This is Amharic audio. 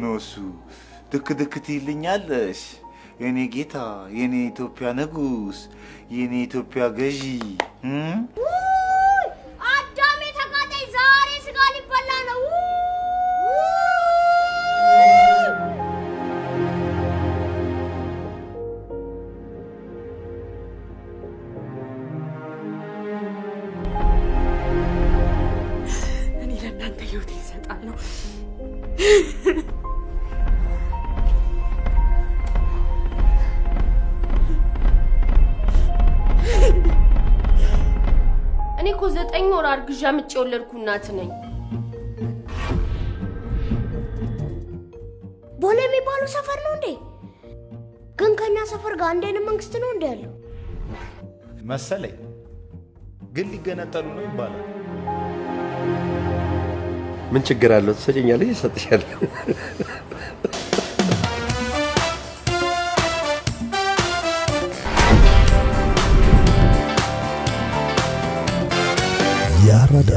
እኮ ነው እሱ ድክ ትይልኛለሽ የኔ ጌታ የኔ ኢትዮጵያ ንጉስ የኔ ኢትዮጵያ ገዢ አዳሜ ተቃጣይ ዛሬ ስጋ ሊበላ ነው እኔ ለእናንተ ህይወት ይሰጣለሁ እኔ እኮ 9 ወር አርግዣ ምጭ የወለድኩ እናት ነኝ ቦሌ የሚባለው ሰፈር ነው እንዴ ግን ከኛ ሰፈር ጋር አንድ አይነት መንግስት ነው እንዴ ያለው መሰለኝ ግን ሊገነጠሉ ነው ይባላል ምን ችግር አለው ተሰጨኛለህ ይሰጥሻለሁ ያራዳ